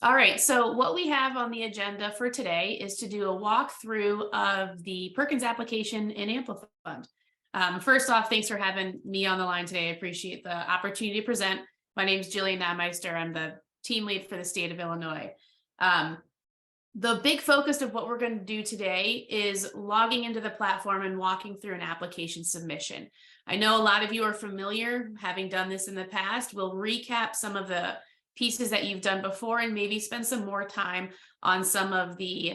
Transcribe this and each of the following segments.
All right, so what we have on the agenda for today is to do a walkthrough of the Perkins application in Amplifund. First off, thanks for having me on the line today. I appreciate the opportunity to present. My name is Jillian Naumeister. I'm the team lead for the state of Illinois. The big focus of what we're going to do today is logging into the platform and walking through an application submission. I know a lot of you are familiar, having done this in the past. We'll recap some of the pieces that you've done before and maybe spend some more time on some of the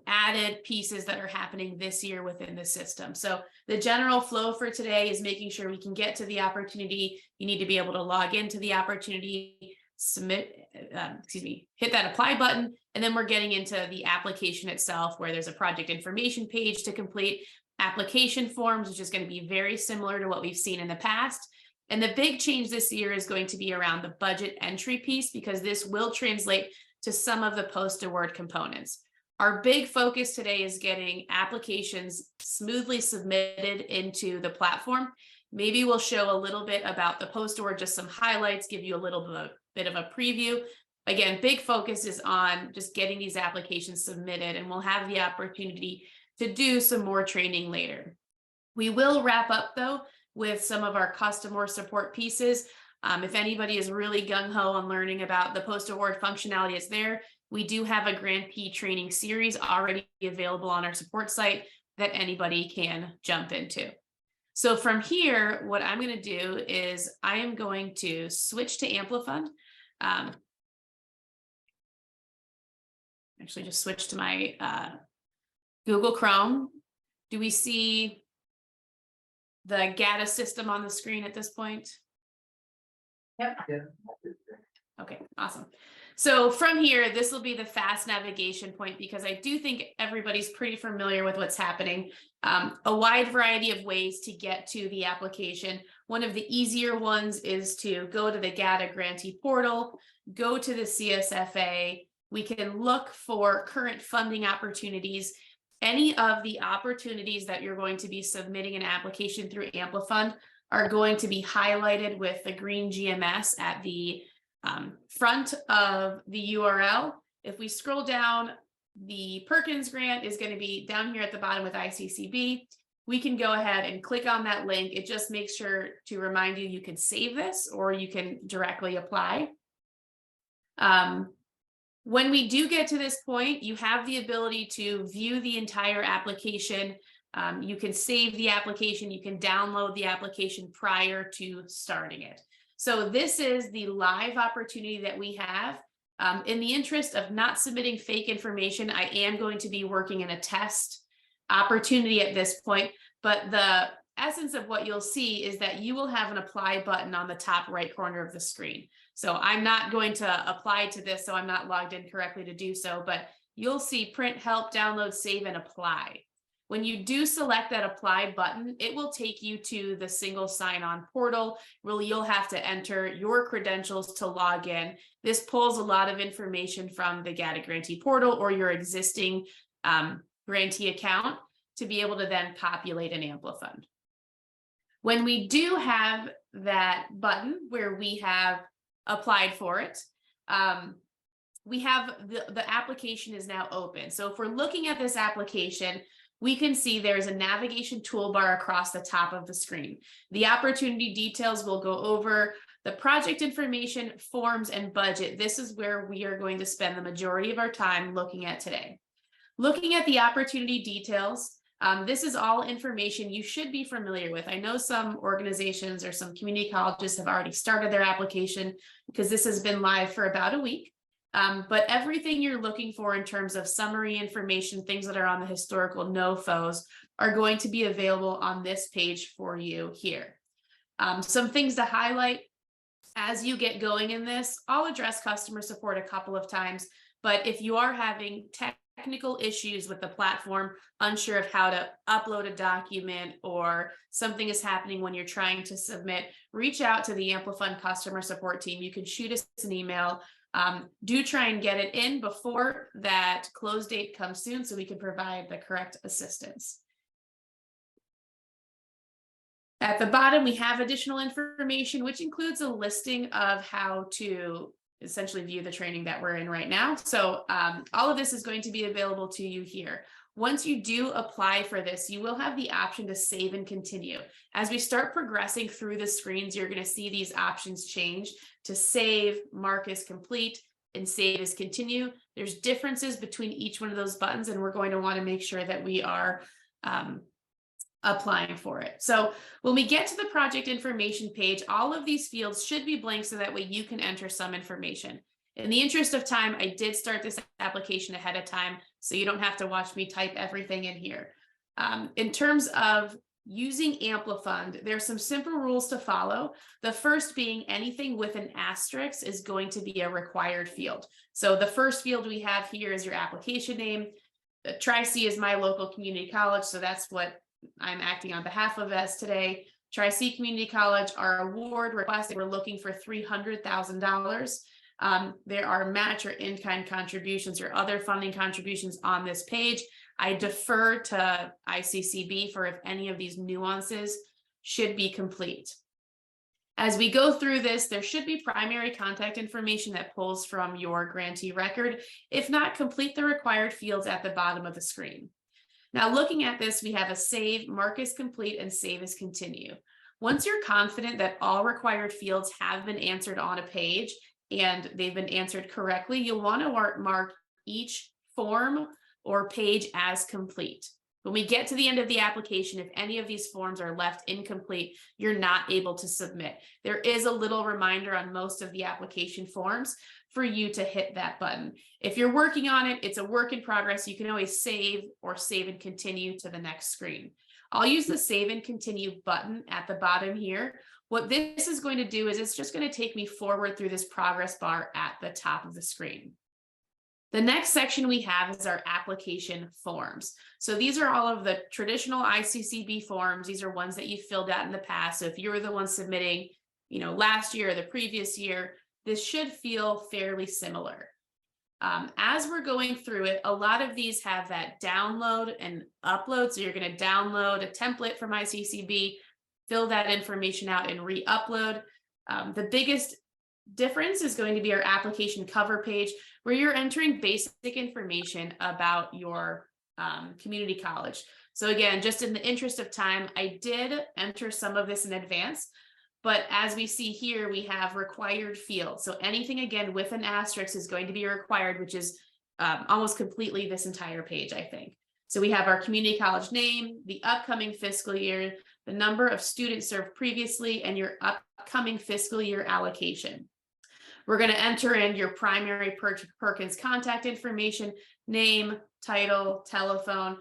added pieces that are happening this year within the system. So the general flow for today is making sure we can get to the opportunity. You need to be able to log into the opportunity, hit that apply button, and then we're getting into the application itself, where there's a project information page to complete, application forms, which is going to be very similar to what we've seen in the past. And the big change this year is going to be around the budget entry piece, because this will translate to some of the post-award components. Our big focus today is getting applications smoothly submitted into the platform. Maybe we'll show a little bit about the post-award, just some highlights, give you a little bit of a preview. Again, big focus is on just getting these applications submitted, and we'll have the opportunity to do some more training later. We will wrap up, though, with some of our customer support pieces. If anybody is really gung-ho on learning about the post-award functionality, it's there. We do have a Grantee training series already available on our support site that anybody can jump into. So from here, what I'm going to do is I am going to switch to Amplifund. Actually, just switch to my Google Chrome. Do we see the GATA system on the screen at this point? Yep. Yeah. Okay, awesome. So from here, this will be the fast navigation point, because I do think everybody's pretty familiar with what's happening. A wide variety of ways to get to the application. One of the easier ones is to go to the GATA grantee portal, go to the CSFA. We can look for current funding opportunities. Any of the opportunities that you're going to be submitting an application through Amplifund are going to be highlighted with the green GMS at the front of the URL. If we scroll down, the Perkins grant is going to be down here at the bottom with ICCB. We can go ahead and click on that link. It just makes sure to remind you can save this, or you can directly apply. When we do get to this point, you have the ability to view the entire application. You can save the application, you can download the application prior to starting it. So this is the live opportunity that we have. In the interest of not submitting fake information, I am going to be working in a test opportunity at this point, but the essence of what you'll see is that you will have an apply button on the top right corner of the screen. So I'm not going to apply to this, so I'm not logged in correctly to do so, but you'll see print, help, download, save, and apply. When you do select that apply button, it will take you to the single sign-on portal. Really, you'll have to enter your credentials to log in. This pulls a lot of information from the GATA grantee portal or your existing grantee account to be able to then populate an Amplifund. When we do have that button where we have applied for it, we have the application is now open. So if we're looking at this application, we can see there's a navigation toolbar across the top of the screen. The opportunity details will go over the project information, forms, and budget. This is where we are going to spend the majority of our time looking at today. Looking at the opportunity details, this is all information you should be familiar with. I know some organizations or some community colleges have already started their application because this has been live for about a week. But everything you're looking for in terms of summary information, things that are on the historical NOFOs, are going to be available on this page for you here. Some things to highlight as you get going in this. I'll address customer support a couple of times, but if you are having technical issues with the platform, unsure of how to upload a document, or something is happening when you're trying to submit, reach out to the Amplifund customer support team. You can shoot us an email. Do try and get it in before that close date comes soon so we can provide the correct assistance. At the bottom, we have additional information, which includes a listing of how to essentially view the training that we're in right now. So all of this is going to be available to you here. Once you do apply for this, you will have the option to save and continue. As we start progressing through the screens, you're going to see these options change to save, mark as complete, and save as continue. There's differences between each one of those buttons, and we're going to want to make sure that we are applying for it. So when we get to the project information page, all of these fields should be blank so that way you can enter some information. In the interest of time, I did start this application ahead of time, so you don't have to watch me type everything in here. In terms of using Amplifund, there's some simple rules to follow. The first being anything with an asterisk is going to be a required field. So the first field we have here is your application name. Tri-C is my local community college, so that's what I'm acting on behalf of as today. Tri-C Community College, our award request, we're looking for $300,000. There are match or in-kind contributions or other funding contributions on this page. I defer to ICCB for if any of these nuances should be complete. As we go through this, there should be primary contact information that pulls from your grantee record. If not, complete the required fields at the bottom of the screen. Now, looking at this, we have a save, mark as complete, and save as continue. Once you're confident that all required fields have been answered on a page and they've been answered correctly, you'll want to mark each form or page as complete. When we get to the end of the application, if any of these forms are left incomplete, you're not able to submit. There is a little reminder on most of the application forms for you to hit that button. If you're working on it, it's a work in progress. You can always save or save and continue to the next screen. I'll use the save and continue button at the bottom here. What this is going to do is it's just going to take me forward through this progress bar at the top of the screen. The next section we have is our application forms. So these are all of the traditional ICCB forms. These are ones that you filled out in the past. So if you were the one submitting, last year or the previous year, this should feel fairly similar. As we're going through it, a lot of these have that download and upload. So you're going to download a template from ICCB, fill that information out and re-upload. The biggest difference is going to be our application cover page, where you're entering basic information about your community college. So again, just in the interest of time, I did enter some of this in advance, but as we see here, we have required fields. So anything again with an asterisk is going to be required, which is almost completely this entire page, I think. So we have our community college name, the upcoming fiscal year, the number of students served previously, and your upcoming fiscal year allocation. We're going to enter in your primary Perkins contact information, name, title, telephone,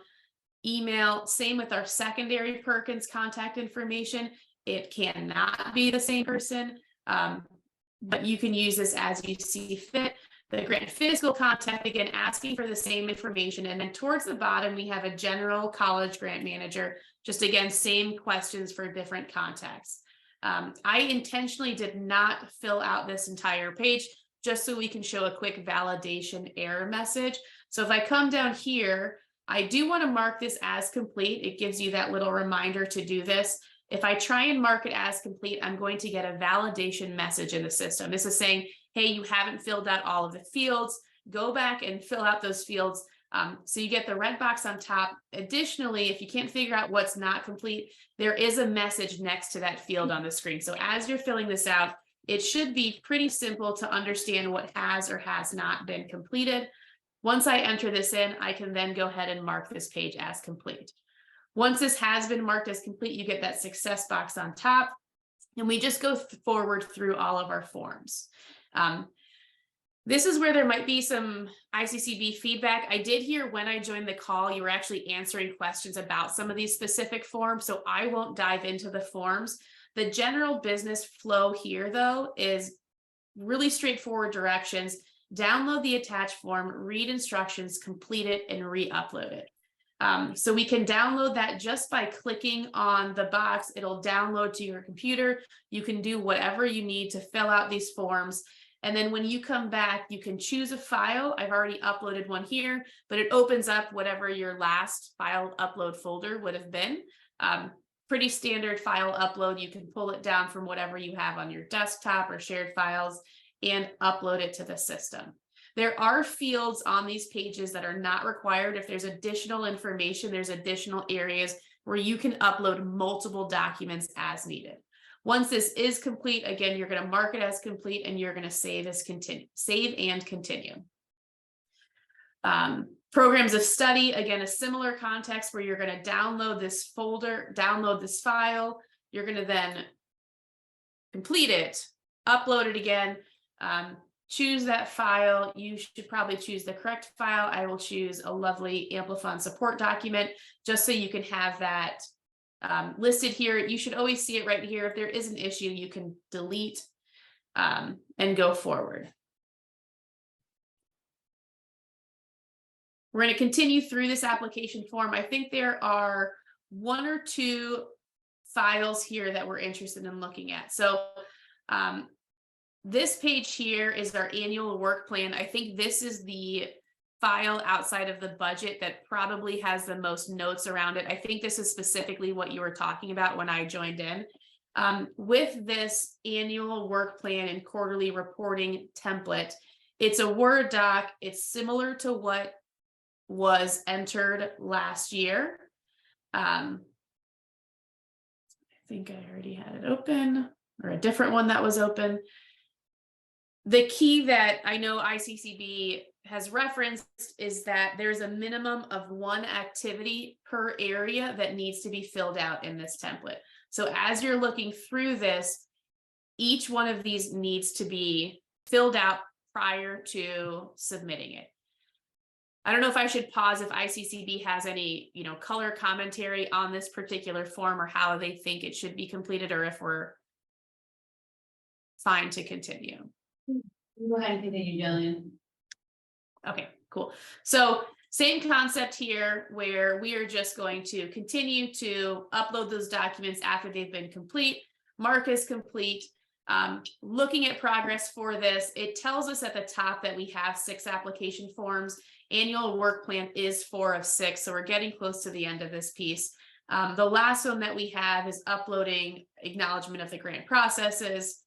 email. Same with our secondary Perkins contact information. It cannot be the same person, but you can use this as you see fit. The grant physical contact, again, asking for the same information. And then towards the bottom, we have a general college grant manager. Just again, same questions for different contacts. I intentionally did not fill out this entire page just so we can show a quick validation error message. So if I come down here, I do want to mark this as complete. It gives you that little reminder to do this. If I try and mark it as complete, I'm going to get a validation message in the system. This is saying, hey, you haven't filled out all of the fields. Go back and fill out those fields. So you get the red box on top. Additionally, if you can't figure out what's not complete, there is a message next to that field on the screen. So as you're filling this out, it should be pretty simple to understand what has or has not been completed. Once I enter this in, I can then go ahead and mark this page as complete. Once this has been marked as complete, you get that success box on top, and we just go forward through all of our forms. This is where there might be some ICCB feedback. I did hear when I joined the call, you were actually answering questions about some of these specific forms, so I won't dive into the forms. The general business flow here, though, is really straightforward directions. Download the attached form, read instructions, complete it, and re-upload it. So we can download that just by clicking on the box. It'll download to your computer. You can do whatever you need to fill out these forms. And then when you come back, you can choose a file. I've already uploaded one here, but it opens up whatever your last file upload folder would have been. Pretty standard file upload. You can pull it down from whatever you have on your desktop or shared files and upload it to the system. There are fields on these pages that are not required. If there's additional information, there's additional areas where you can upload multiple documents as needed. Once this is complete, again, you're going to mark it as complete and you're going to save and continue. Programs of study, again, a similar context where you're going to download this folder, download this file. You're going to then complete it, upload it again, choose that file. You should probably choose the correct file. I will choose a lovely Amplifund support document just so you can have that listed here. You should always see it right here. If there is an issue, you can delete and go forward. We're going to continue through this application form. I think there are 1 or 2 files here that we're interested in looking at. So this page here is our annual work plan. I think this is the file outside of the budget that probably has the most notes around it. I think this is specifically what you were talking about when I joined in. With this annual work plan and quarterly reporting template, it's a Word doc. It's similar to what was entered last year. I think I already had it open, or a different one that was open. The key that I know ICCB has referenced is that there's a minimum of 1 activity per area that needs to be filled out in this template. So as you're looking through this, each one of these needs to be filled out prior to submitting it. I don't know if I should pause if ICCB has any, color commentary on this particular form or how they think it should be completed, or if we're fine to continue. Go ahead and continue, Jillian. Okay, cool. So same concept here, where we are just going to continue to upload those documents after they've been complete, mark as complete. Looking at progress for this, it tells us at the top that we have 6 application forms. Annual work plan is 4 of 6, so we're getting close to the end of this piece. The last one that we have is uploading acknowledgement of the grant processes.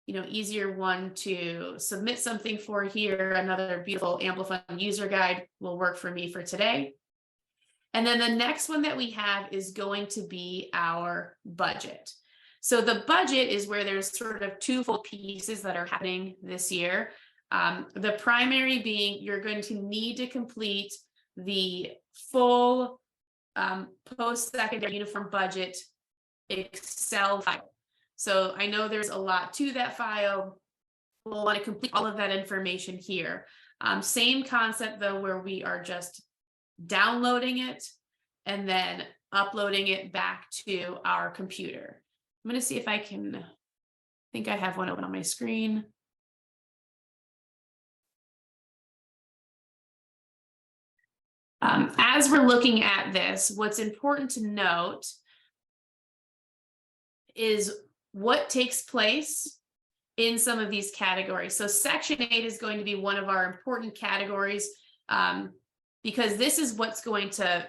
Easier one to submit something for here. Another beautiful Amplifund user guide will work for me for today. And then the next one that we have is going to be our budget. So the budget is where there's sort of 2 full pieces that are happening this year. The primary being you're going to need to complete the full post-secondary uniform budget Excel file. So I know there's a lot to that file. We'll want to complete all of that information here. Same concept though, where we are just downloading it and then uploading it back to our computer. I'm going to see if I think I have one open on my screen. As we're looking at this, what's important to note is what takes place in some of these categories. So Section 8 is going to be one of our important categories because this is what's going to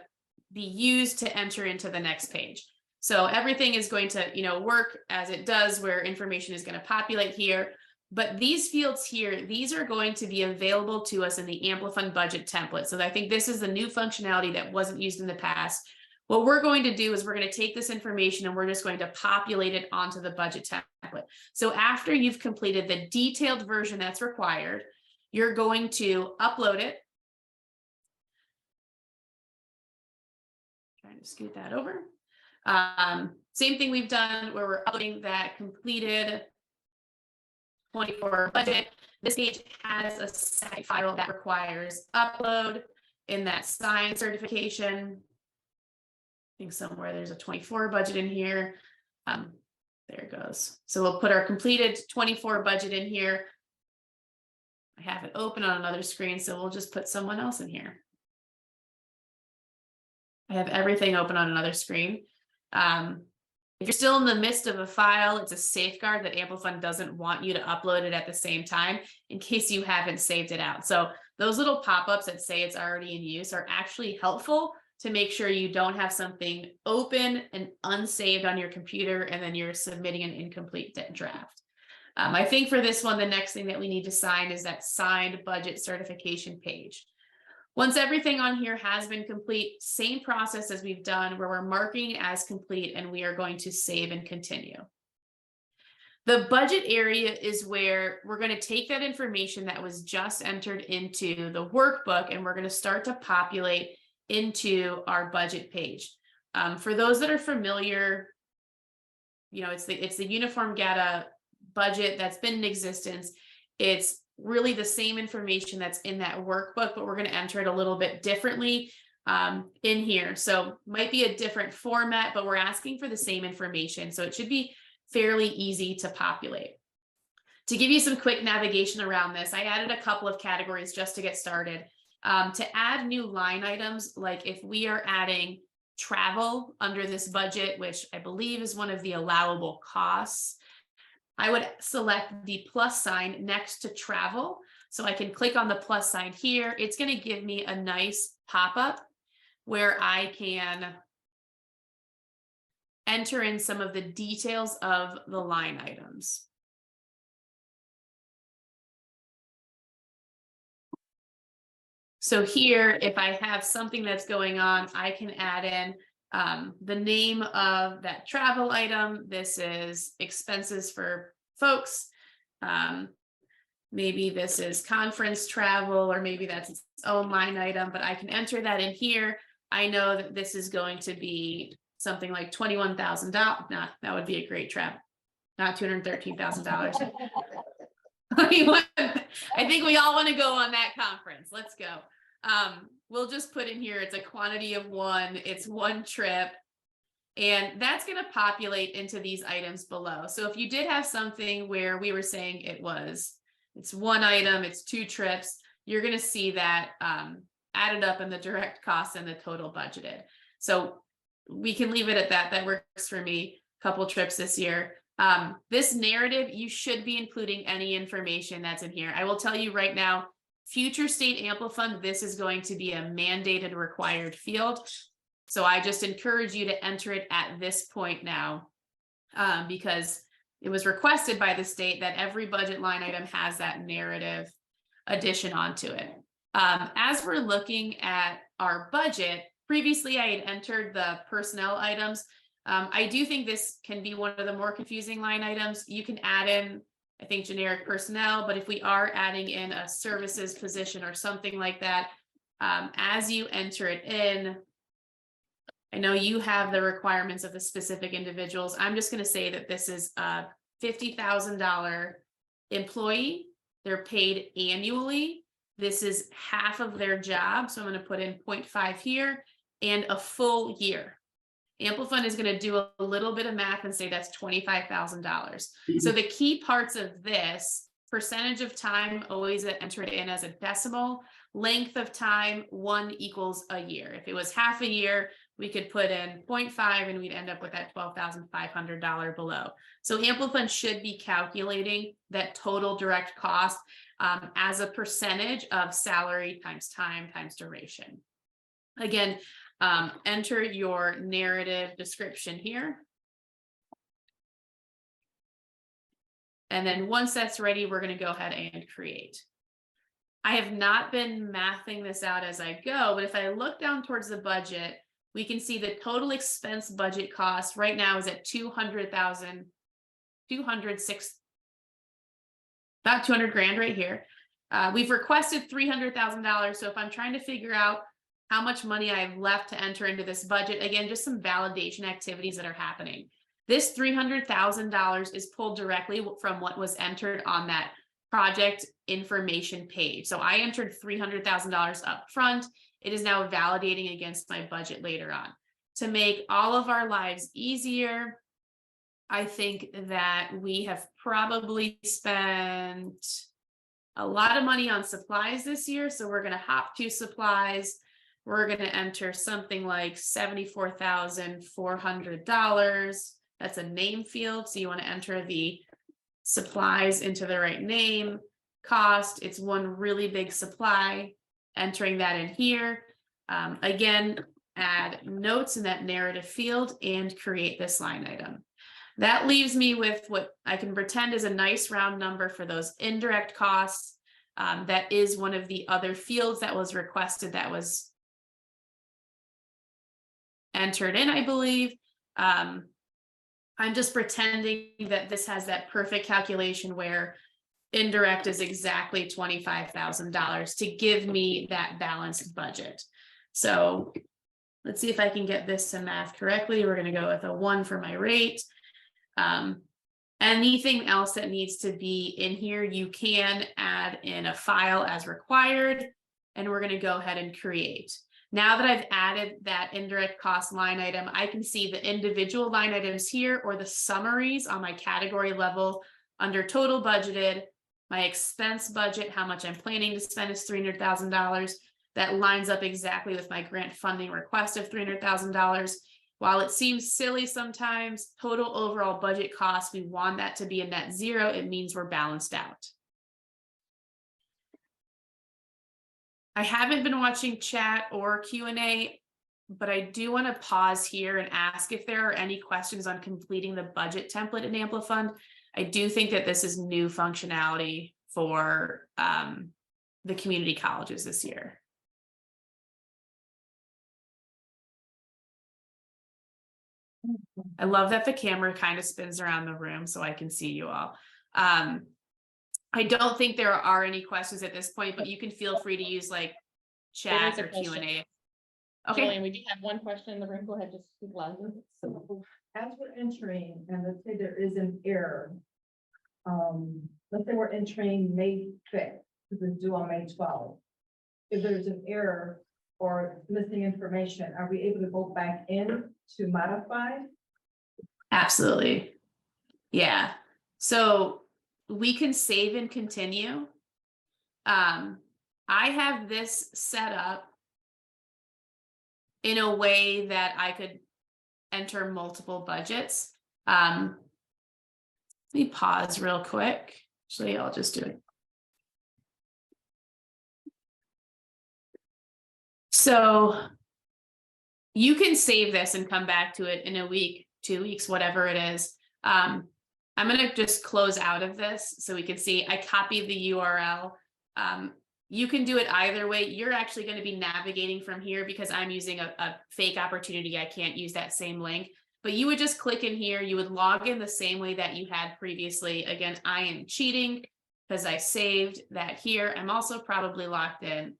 be used to enter into the next page. So everything is going to, work as it does, where information is going to populate here. But these fields here, these are going to be available to us in the Amplifund budget template. So I think this is the new functionality that wasn't used in the past. What we're going to do is we're going to take this information and we're just going to populate it onto the budget template. So after you've completed the detailed version that's required, you're going to upload it. Trying to scoot that over. Same thing we've done where we're uploading that completed 24 budget. This page has a second file that requires upload in that sign certification. I think somewhere there's a 24 budget in here. There it goes. So we'll put our completed 24 budget in here. I have it open on another screen, so we'll just put someone else in here. I have everything open on another screen. If you're still in the midst of a file, it's a safeguard that Amplifund doesn't want you to upload it at the same time in case you haven't saved it out. So those little pop-ups that say it's already in use are actually helpful to make sure you don't have something open and unsaved on your computer and then you're submitting an incomplete draft. I think for this one, the next thing that we need to sign is that signed budget certification page. Once everything on here has been complete, same process as we've done where we're marking as complete and we are going to save and continue. The budget area is where we're going to take that information that was just entered into the workbook and we're going to start to populate into our budget page. For those that are familiar, it's the Uniform GATA budget that's been in existence. It's really the same information that's in that workbook, but we're going to enter it a little bit differently in here. So might be a different format, but we're asking for the same information. So it should be fairly easy to populate. To give you some quick navigation around this, I added a couple of categories just to get started. To add new line items, like if we are adding travel under this budget, which I believe is one of the allowable costs, I would select the plus sign next to travel. So I can click on the plus sign here. It's going to give me a nice pop-up where I can enter in some of the details of the line items. So here, if I have something that's going on, I can add in the name of that travel item. This is expenses for folks. Maybe this is conference travel, or maybe that's its own line item, but I can enter that in here. I know that this is going to be something like $21,000. Nah, that would be a great travel, not $213,000. I think we all want to go on that conference. Let's go. We'll just put in here, it's a quantity of one, it's one trip, and that's going to populate into these items below. So if you did have something where we were saying it's one item, it's two trips, you're going to see that added up in the direct costs and the total budgeted. So we can leave it at that. That works for me. Couple trips this year. This narrative, you should be including any information that's in here. I will tell you right now, future state Amplifund, this is going to be a mandated required field. So I just encourage you to enter it at this point now, because it was requested by the state that every budget line item has that narrative addition onto it. As we're looking at our budget, previously I had entered the personnel items. I do think this can be one of the more confusing line items. You can add in, I think, generic personnel, but if we are adding in a services position or something like that, as you enter it in, I know you have the requirements of the specific individuals. I'm just going to say that this is a $50,000 employee. They're paid annually. This is half of their job. So I'm going to put in 0.5 here and a full year. Amplifund is going to do a little bit of math and say that's $25,000. So the key parts of this, percentage of time, always enter it in as a decimal. Length of time, 1 equals a year. If it was half a year, we could put in 0.5 and we'd end up with that $12,500 below. So Amplifund should be calculating that total direct cost as a percentage of salary times time times duration. Again, enter your narrative description here. And then once that's ready, we're going to go ahead and create. I have not been mathing this out as I go, but if I look down towards the budget, we can see the total expense budget cost right now is at $200,000, about 200 grand right here. We've requested $300,000. So if I'm trying to figure out how much money I have left to enter into this budget, again, just some validation activities that are happening. This $300,000 is pulled directly from what was entered on that project information page. So I entered $300,000 up front. It is now validating against my budget later on. To make all of our lives easier, I think that we have probably spent a lot of money on supplies this year. So we're going to hop to supplies. We're going to enter something like $74,400. That's a name field. So you want to enter the supplies into the right name. Cost, it's one really big supply. Entering that in here. Again, add notes in that narrative field and create this line item. That leaves me with what I can pretend is a nice round number for those indirect costs. That is one of the other fields that was requested that was entered in, I believe. I'm just pretending that this has that perfect calculation where indirect is exactly $25,000 to give me that balanced budget. So let's see if I can get this to math correctly. We're going to go with a 1 for my rate. Anything else that needs to be in here, you can add in a file as required, and we're going to go ahead and create. Now that I've added that indirect cost line item, I can see the individual line items here or the summaries on my category level under total budgeted. My expense budget, how much I'm planning to spend is $300,000. That lines up exactly with my grant funding request of $300,000. While it seems silly sometimes, total overall budget cost, we want that to be a net zero. It means we're balanced out. I haven't been watching chat or Q&A, but I do want to pause here and ask if there are any questions on completing the budget template in Amplifund. I do think that this is new functionality for the community colleges this year. I love that the camera kind of spins around the room so I can see you all. I don't think there are any questions at this point, but you can feel free to use like chat or Q&A. Okay. Jillian, we do have one question in the room. Go ahead, just speak loudly. So as we're entering, and let's say there is an error, let's say we're entering May 5th, because it's due on May 12th. If there's an error or missing information, are we able to go back in to modify? Absolutely. Yeah. So we can save and continue. I have this set up in a way that I could enter multiple budgets. Let me pause real quick. Actually, I'll just do it. So you can save this and come back to it in a week, 2 weeks, whatever it is. I'm going to just close out of this so we can see. I copied the URL. You can do it either way. You're actually going to be navigating from here because I'm using a fake opportunity. I can't use that same link, but you would just click in here. You would log in the same way that you had previously. Again, I am cheating because I saved that here. I'm also probably logged in.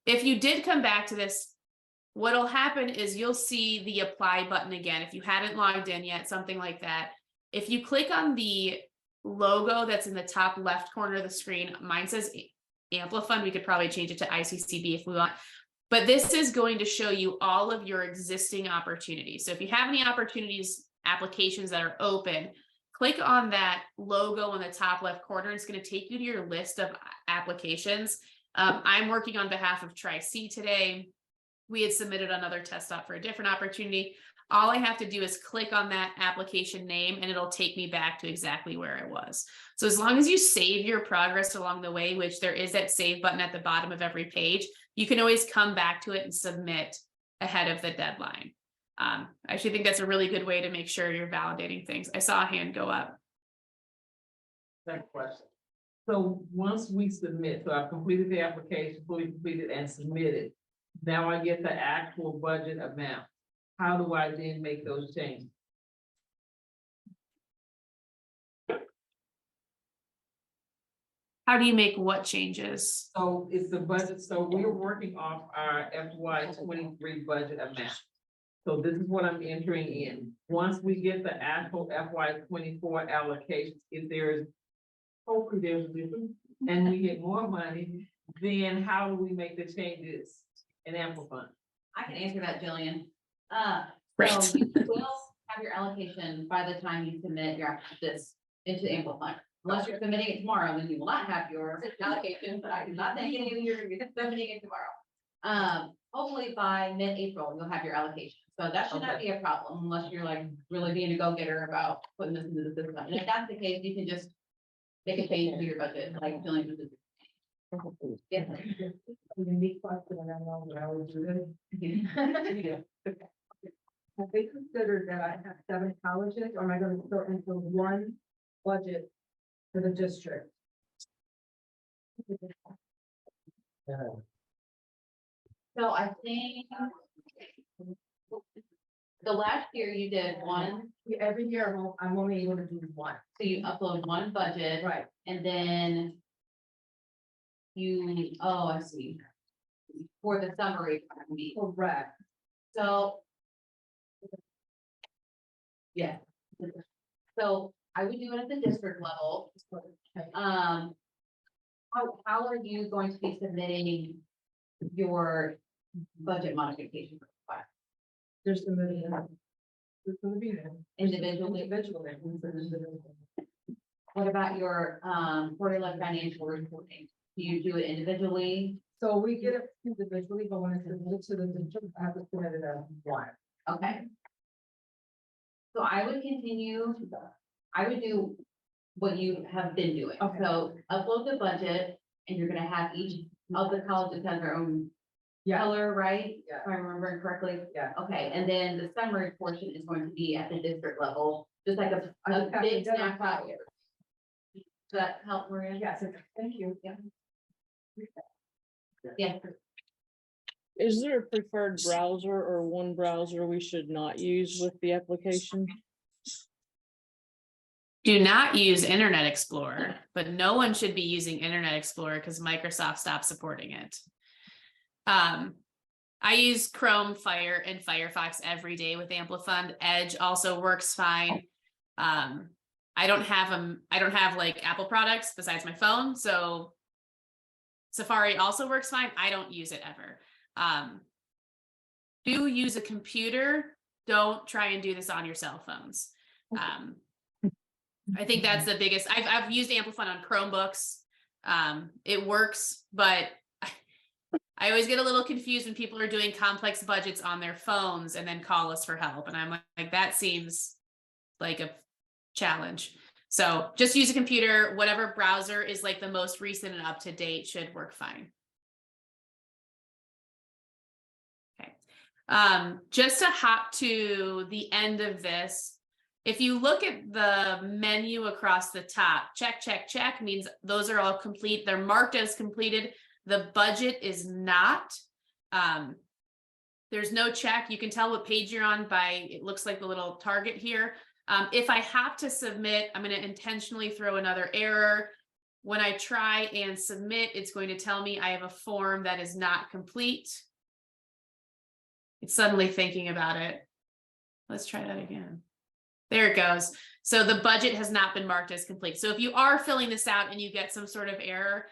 If you did come back to this, what'll happen is you'll see the apply button again. If you hadn't logged in yet, something like that. If you click on the logo that's in the top left corner of the screen, mine says Amplifund. We could probably change it to ICCB if we want, but this is going to show you all of your existing opportunities. So if you have any applications that are open, click on that logo in the top left corner. It's going to take you to your list of applications. I'm working on behalf of Tri-C today. We had submitted another test stop for a different opportunity. All I have to do is click on that application name and it'll take me back to exactly where I was. So as long as you save your progress along the way, which there is that save button at the bottom of every page, you can always come back to it and submit ahead of the deadline. I actually think that's a really good way to make sure you're validating things. I saw a hand go up. That question. So once we submit, so I've completed the application, fully completed and submitted. Now I get the actual budget amount. How do I then make those changes? How do you make what changes? So it's the budget. So we're working off our FY2023 budget amount. So this is what I'm entering in. Once we get the actual FY24 allocations, if there's hopefully there's a difference and we get more money, then how do we make the changes in Amplifund? I can answer that, Jillian. Right. So you will have your allocation by the time you submit this into Amplifund. Unless you're submitting it tomorrow, then you will not have your allocation, but I do not think any of you are submitting it tomorrow. Hopefully by mid-April, you'll have your allocation. So that should not be a problem unless you're like really being a go-getter about putting this into the system. And if that's the case, you can just make a change to your budget, like Jillian was. Yeah. Unique question, and I know what I would do. Have they considered that I have 7 colleges, or am I gonna go into one budget for the district? So I think the last year you did one, Every year I'm only able to do one. so you upload one budget Right. and then you, oh, I see. For the summary, Correct. so. Yeah. So I would do it at the district level. How are you going to be submitting your budget modification request? There's the million. There's gonna be there. Individually? Individually. What about your, quarterly financial reporting? Do you do it individually? So we get it individually, but when it's submitted to the district, I have to submit it as one. Okay. So I would continue, I would do what you have been doing. Okay. So upload the budget and you're gonna have each of the colleges have their own Yeah, color, right? Yeah. If I remember correctly. yeah. Okay, and then the summary portion is going to be at the district level, just like a I just have to big identify snapshot. it. Does that help, Maria? Yes, thank you. Yeah. Is there a preferred browser or one browser we should not use with the application? Do not use Internet Explorer, but no one should be using Internet Explorer because Microsoft stopped supporting it. I use Chrome, Fire, and Firefox every day with Amplifund. Edge also works fine. I don't have like Apple products besides my phone, so Safari also works fine. I don't use it ever. Do use a computer. Don't try and do this on your cell phones. I think that's the biggest. I've used Amplifund on Chromebooks. It works, but I always get a little confused when people are doing complex budgets on their phones and then call us for help. And I'm like, that seems like a challenge. So just use a computer, whatever browser is like the most recent and up to date should work fine. Okay. Just to hop to the end of this, if you look at the menu across the top, check, check, check means those are all complete. They're marked as completed. The budget is not. There's no check. You can tell what page you're on by, it looks like the little target here. If I have to submit, I'm going to intentionally throw another error. When I try and submit, it's going to tell me I have a form that is not complete. It's suddenly thinking about it. Let's try that again. There it goes. So the budget has not been marked as complete. So if you are filling this out and you get some sort of error,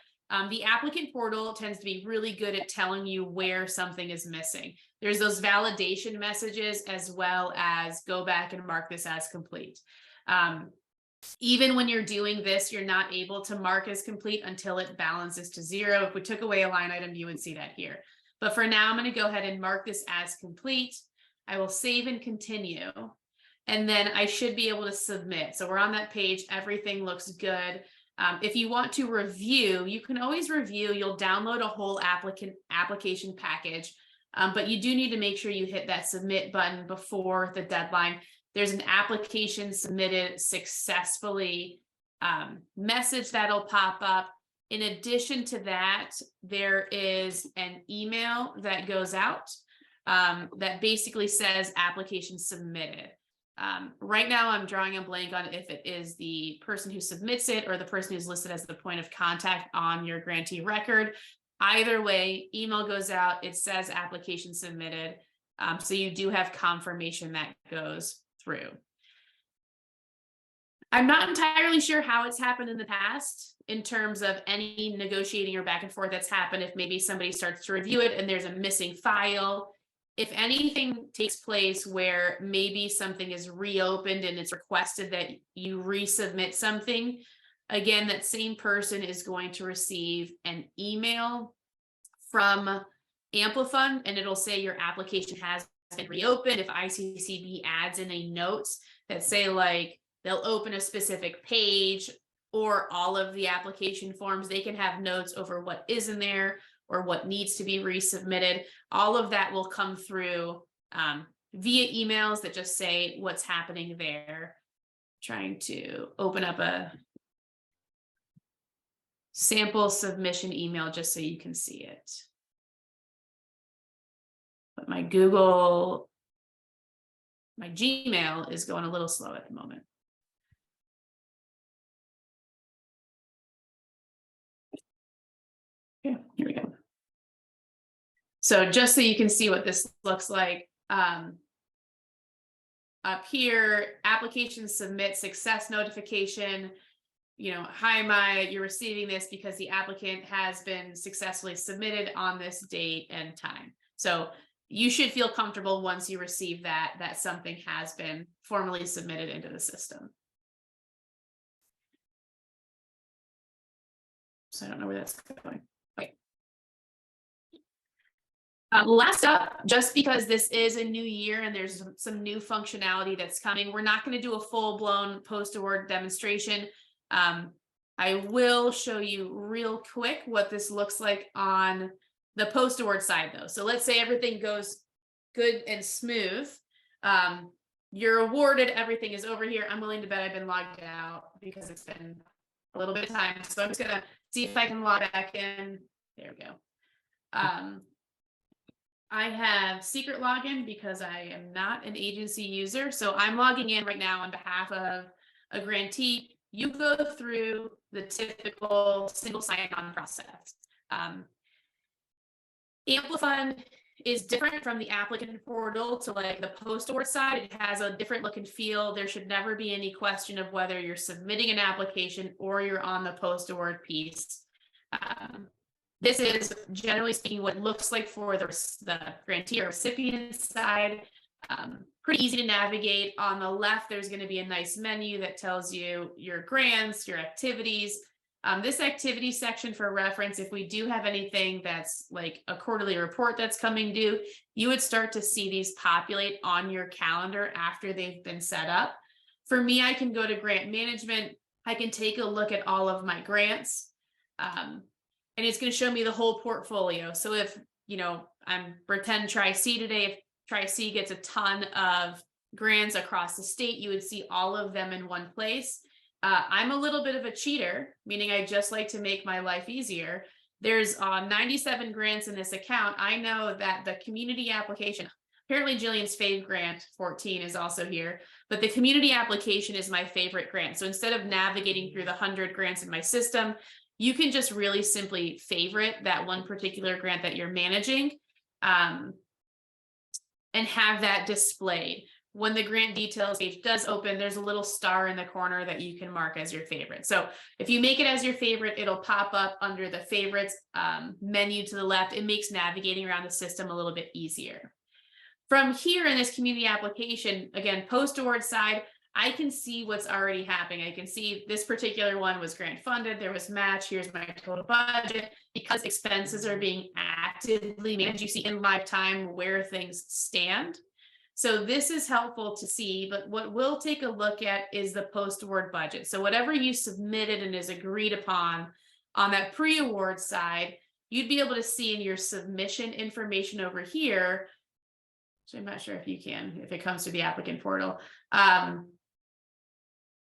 the applicant portal tends to be really good at telling you where something is missing. There's those validation messages as well as go back and mark this as complete. Even when you're doing this, you're not able to mark as complete until it balances to 0. If we took away a line item, you would see that here. But for now, I'm going to go ahead and mark this as complete. I will save and continue. And then I should be able to submit. So we're on that page. Everything looks good. If you want to review, you can always review. You'll download a whole application package, but you do need to make sure you hit that submit button before the deadline. There's an application submitted successfully message that'll pop up. In addition to that, there is an email that goes out that basically says application submitted. Right now I'm drawing a blank on if it is the person who submits it or the person who's listed as the point of contact on your grantee record. Either way, email goes out, it says application submitted. So you do have confirmation that goes through. I'm not entirely sure how it's happened in the past in terms of any negotiating or back and forth that's happened. If maybe somebody starts to review it and there's a missing file. If anything takes place where maybe something is reopened and it's requested that you resubmit something, again, that same person is going to receive an email from Amplifund and it'll say your application has been reopened. If ICCB adds in a notes that say like they'll open a specific page or all of the application forms, they can have notes over what is in there or what needs to be resubmitted. All of that will come through via emails that just say what's happening there. Trying to open up a sample submission email just so you can see it. But my Gmail is going a little slow at the moment. Okay, here we go. So just so you can see what this looks like, up here, application submit success notification. Hi, you're receiving this because the applicant has been successfully submitted on this date and time. So you should feel comfortable once you receive that something has been formally submitted into the system. So I don't know where that's going. Okay. Last up, just because this is a new year and there's some new functionality that's coming, we're not going to do a full-blown post-award demonstration. I will show you real quick what this looks like on the post-award side, though. So let's say everything goes good and smooth. You're awarded, everything is over here. I'm willing to bet I've been logged out because it's been a little bit of time. So I'm just going to see if I can log back in. There we go. I have secret login because I am not an agency user. So I'm logging in right now on behalf of a grantee. You go through the typical single sign-on process. Amplifund is different from the applicant portal to like the post-award side. It has a different look and feel. There should never be any question of whether you're submitting an application or you're on the post-award piece. This is, generally speaking, what it looks like for the grantee or recipient side. Pretty easy to navigate. On the left, there's going to be a nice menu that tells you your grants, your activities. This activity section, for reference, if we do have anything that's like a quarterly report that's coming due, you would start to see these populate on your calendar after they've been set up. For me, I can go to grant management. I can take a look at all of my grants. And it's going to show me the whole portfolio. So if, I'm pretend Tri-C today, if Tri-C gets a ton of grants across the state, you would see all of them in one place. I'm a little bit of a cheater, meaning I just like to make my life easier. There's 97 grants in this account. I know that the community application, apparently Jillian's fave grant 14 is also here, but the community application is my favorite grant. So instead of navigating through the 100 grants in my system, you can just really simply favorite that one particular grant that you're managing, and have that displayed. When the grant details page does open, there's a little star in the corner that you can mark as your favorite. So if you make it as your favorite, it'll pop up under the favorites menu to the left. It makes navigating around the system a little bit easier. From here in this community application, again, post-award side, I can see what's already happening. I can see this particular one was grant funded. There was match. Here's my total budget. Because expenses are being actively managed, you see in live time where things stand. So this is helpful to see, but what we'll take a look at is the post-award budget. So whatever you submitted and is agreed upon on that pre-award side, you'd be able to see in your submission information over here. So I'm not sure if you can, if it comes to the applicant portal.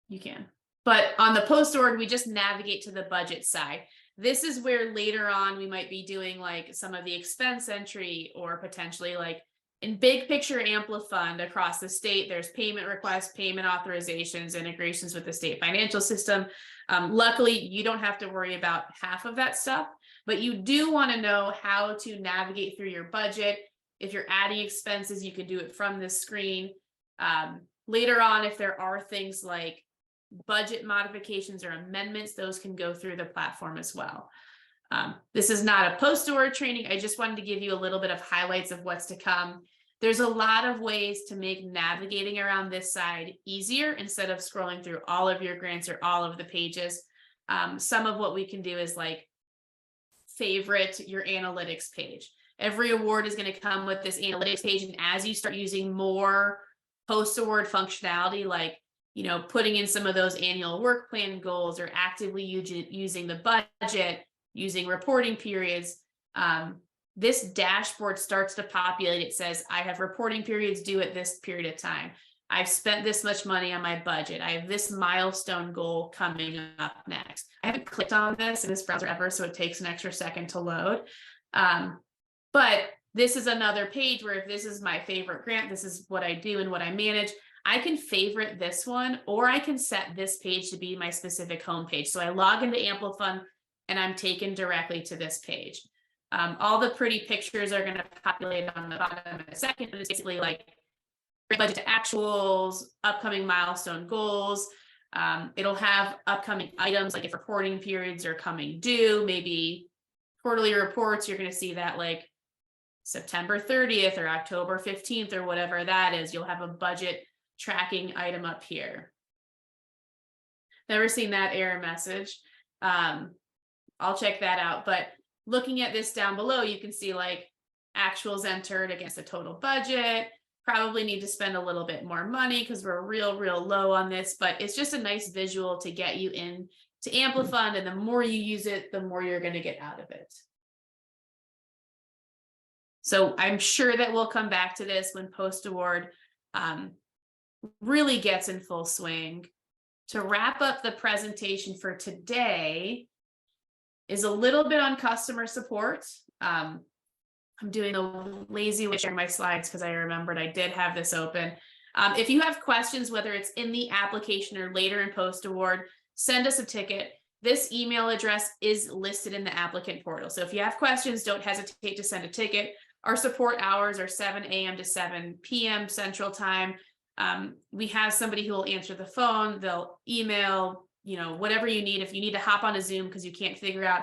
You can, but on the post-award, we just navigate to the budget side. This is where later on we might be doing like some of the expense entry, or potentially like in big picture Amplifund across the state, there's payment requests, payment authorizations, integrations with the state financial system. Luckily, you don't have to worry about half of that stuff, but you do want to know how to navigate through your budget. If you're adding expenses, you can do it from this screen. Later on, if there are things like budget modifications or amendments, those can go through the platform as well. This is not a post-award training. I just wanted to give you a little bit of highlights of what's to come. There's a lot of ways to make navigating around this side easier instead of scrolling through all of your grants or all of the pages. Some of what we can do is like favorite your analytics page. Every award is going to come with this analytics page, and as you start using more post-award functionality, like putting in some of those annual work plan goals, or actively using the budget, using reporting periods, this dashboard starts to populate. It says, I have reporting periods due at this period of time. I've spent this much money on my budget. I have this milestone goal coming up next. I haven't clicked on this in this browser ever, so it takes an extra second to load. But this is another page where if this is my favorite grant, this is what I do and what I manage, I can favorite this one, or I can set this page to be my specific homepage. So I log into Amplifund and I'm taken directly to this page. All the pretty pictures are going to populate on the bottom in a second, but it's basically like budget to actuals, upcoming milestone goals. It'll have upcoming items, like if reporting periods are coming due, maybe quarterly reports, you're going to see that like September 30th or October 15th or whatever that is. You'll have a budget tracking item up here. Never seen that error message. I'll check that out. But looking at this down below, you can see like actuals entered against the total budget. Probably need to spend a little bit more money because we're real low on this, but it's just a nice visual to get you in to Amplifund, and the more you use it, the more you're going to get out of it. So I'm sure that we'll come back to this when post-award really gets in full swing. To wrap up the presentation for today is a little bit on customer support. I'm doing a lazy way sharing my slides because I remembered I did have this open. If you have questions, whether it's in the application or later in post-award, send us a ticket. This email address is listed in the applicant portal. So if you have questions, don't hesitate to send a ticket. Our support hours are 7 a.m. to 7 p.m. Central Time. We have somebody who will answer the phone. They'll email, whatever you need. If you need to hop on a Zoom because you can't figure out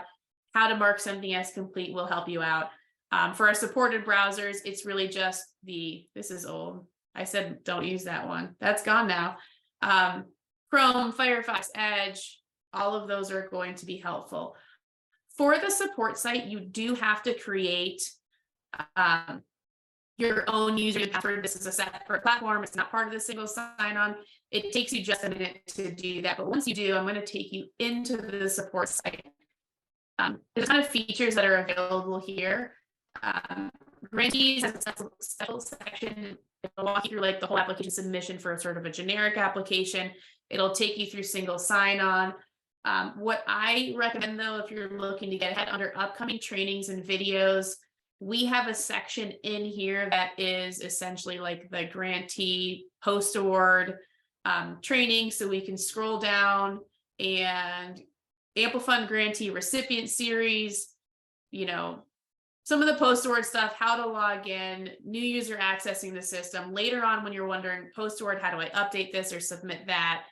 how to mark something as complete, we'll help you out. For our supported browsers, it's really just this is old. I said, don't use that one. That's gone now. Chrome, Firefox, Edge, all of those are going to be helpful. For the support site, you do have to create your own user password. This is a separate platform. It's not part of the single sign-on. It takes you just a minute to do that. But once you do, I'm going to take you into the support site. There's kind of features that are available here. Grantees has a special section. It'll walk you through like the whole application submission for sort of a generic application. It'll take you through single sign-on. What I recommend though, if you're looking to get ahead under upcoming trainings and videos, we have a section in here that is essentially like the grantee post-award training. So we can scroll down and Amplifund grantee recipient series, some of the post-award stuff, how to log in, new user accessing the system. Later on, when you're wondering post-award, how do I update this or submit that?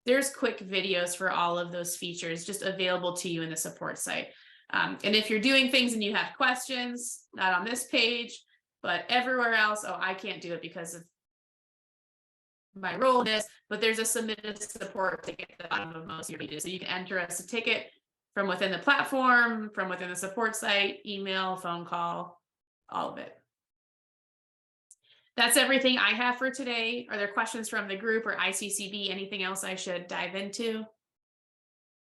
There's quick videos for all of those features just available to you in the support site. And if you're doing things and you have questions, not on this page, but everywhere else, I can't do it because of my role in this, but there's a submitted support ticket at the bottom of most of your pages. So you can enter us a ticket from within the platform, from within the support site, email, phone call, all of it. That's everything I have for today. Are there questions from the group or ICCB? Anything else I should dive into?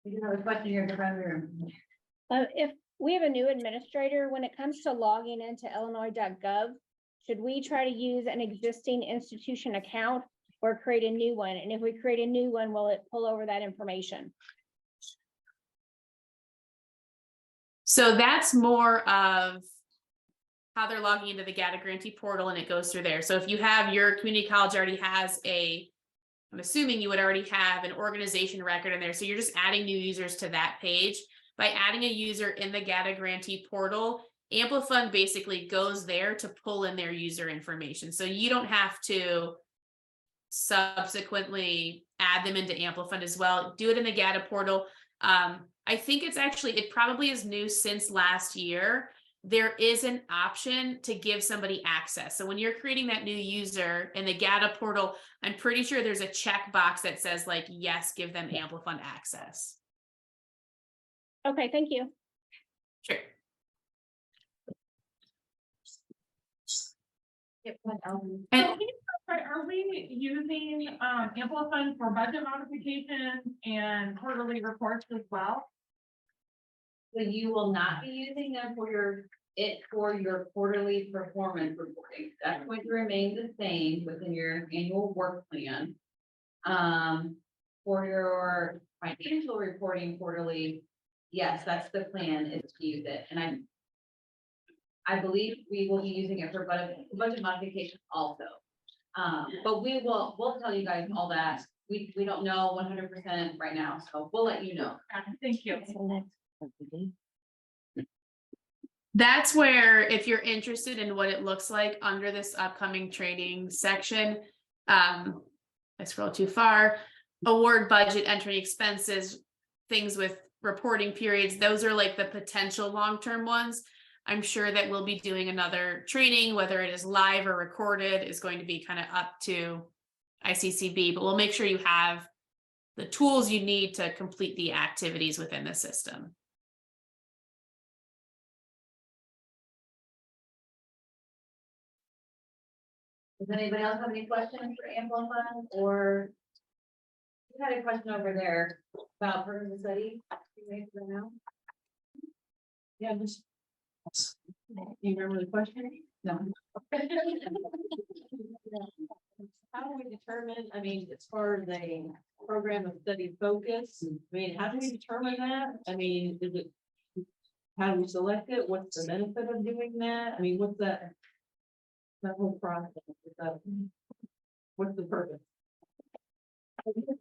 You have a question here in the front room. If we have a new administrator, when it comes to logging into illinois.gov, should we try to use an existing institution account or create a new one? And if we create a new one, will it pull over that information? So that's more of how they're logging into the GATA grantee portal, and it goes through there. So if you have your community college already has I'm assuming you would already have an organization record in there. So you're just adding new users to that page. By adding a user in the GATA grantee portal, Amplifund basically goes there to pull in their user information. So you don't have to subsequently add them into Amplifund as well. Do it in the GATA portal. I think it probably is new since last year. There is an option to give somebody access. So when you're creating that new user in the GATA portal, I'm pretty sure there's a checkbox that says like, yes, give them Amplifund access. Okay, thank you. Sure. And Are we using Amplifund for budget modifications and quarterly reports as well? So you will not be using them for your it for your quarterly performance reporting. That's going to remain the same within your annual work plan. For your financial reporting quarterly, yes, that's the plan, is to use it, and I believe we will be using it for budget modification also. But we'll tell you guys all that. We don't know 100% right now, so we'll let you know. Thank you. That's where, if you're interested in what it looks like under this upcoming training section, I scroll too far, award budget, entering expenses, things with reporting periods, those are like the potential long-term ones. I'm sure that we'll be doing another training, whether it is live or recorded, is going to be kind of up to ICCB, but we'll make sure you have the tools you need to complete the activities within the system. Does anybody else have any questions for Amplifund, or you had a question over there about Perkins study? Yeah, just. You remember the question? No. How do we determine, I mean, as far as a program of study focus, I mean, how do we determine that? I mean, is it? How do we select it? What's the benefit of doing that? I mean, what's that? That whole process, what's the purpose?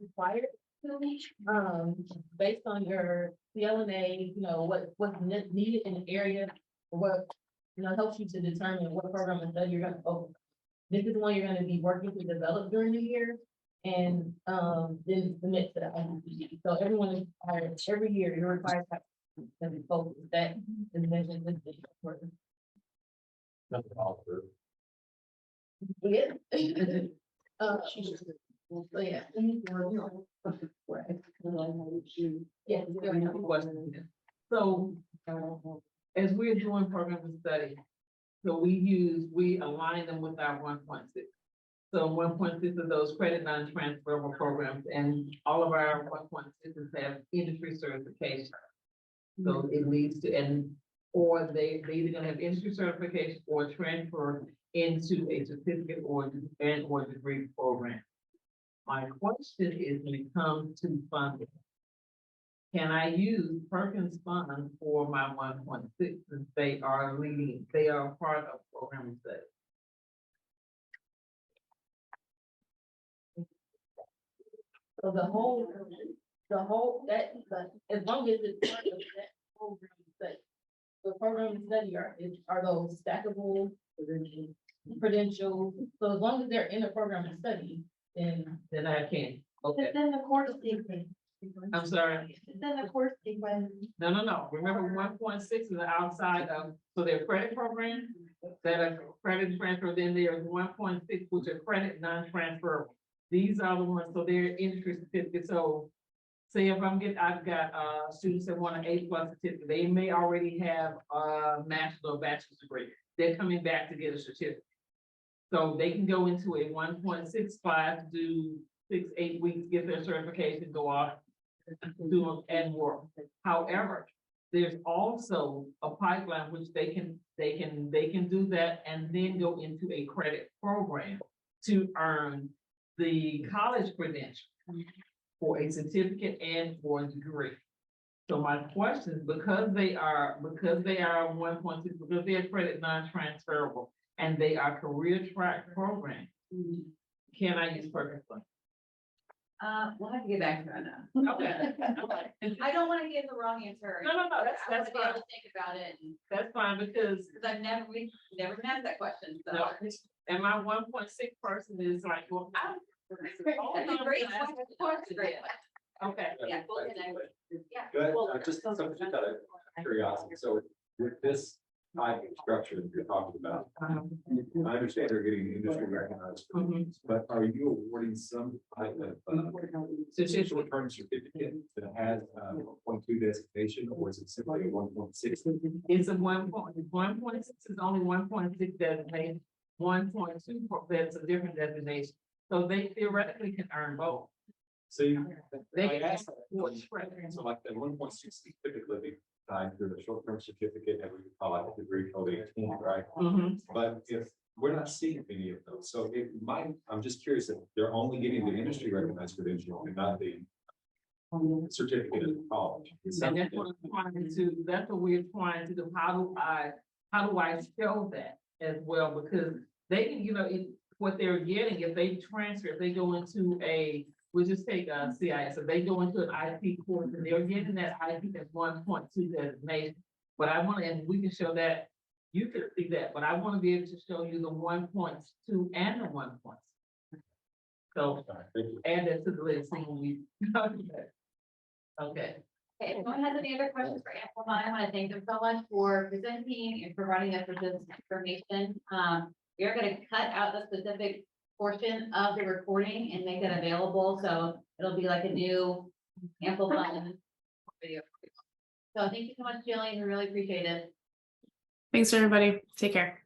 Required, based on your CLNA, you know, what's needed in the area, or what, you know, helps you to determine what program of study you're gonna focus. This is one you're gonna be working to develop during the year, and then submit to the ICCB. So everyone is required, every year, you're required to be focused. That is mentioned in this report. Yeah. So yeah. Yeah. So, as we're doing program of study, so we align them with our 1.6. So 1.6 of those credit non-transferable programs, and all of our 1.6s have industry certification. So it leads to, or they either gonna have industry certification or transfer into a certificate or degree program. My question is, when it comes to funding, can I use Perkins funds for my 1.6 since they are part of program study? So the whole, as long as it's part of that program study. The program study are those stackable credentials, so as long as they're in the program of study, then I can, okay, Then the course sequence. I'm sorry. Then the course sequence. No, remember 1.6 is outside of, so they're credit programs that are credit transfer, then there's 1.6, which are credit non-transferable. These are the ones, so they're industry certificates, so say if I've got students that want an A+ certificate, they may already have a master's or bachelor's degree. They're coming back to get a certificate. So they can go into a 1.6 class, do 6-8 weeks, get their certification, go off, do and work. However, there's also a pipeline which they can do that and then go into a credit program to earn the college credential for a certificate and for a degree. So my question, because they are 1.6, because they are credit non-transferable and they are career track programs, can I use Perkins funds? We'll have to get back to that now. Okay. I don't want to give the wrong answer. No, that's I want to be able fine. to think about it, That's fine, because because we've never been asked that question, so. no, and my 1.6 person is like, well, That's a great question. That's a great question. okay. Yeah, we'll connect. Yeah. Good, Well, just something just out of curiosity, so with this type of structure that you're talking about, I understand they're getting industry recognized, Mhm. but are you awarding some type of short-term certificate that has 1.2 designation, or is it simply a 1.6? It's a 1.6 is only 1.6 designation, 1.2 that's a different designation. So they theoretically can earn both. So you, They I can asked, afford credit. so like the 1.6 typically tied to the short-term certificate, and we call it the degree code 18, right? Mhm. But if we're not seeing any of those, so it might, I'm just curious if they're only getting the industry recognized credential and not the certificate of the college. It's And something that's what I'm trying to, that's what we're trying to do. How do I show that as well? Because they can, what they're getting, if they transfer, if they go into we'll just take CIS, if they go into an IT course and they're getting that IT at 1.2 designation. But I want to, and we can show that, you can see that, but I want to be able to show you the 1.2 and the 1 point. So All right, thank you. add that to the list when we. Okay. Okay, if anyone has any other questions for Amplifund, I want to thank them so much for presenting and providing us with this information. We are going to cut out the specific portion of the recording and make it available, so it'll be like a new Amplifund video. So thank you so much, Jillian, we really appreciate it. Thanks, everybody. Take care.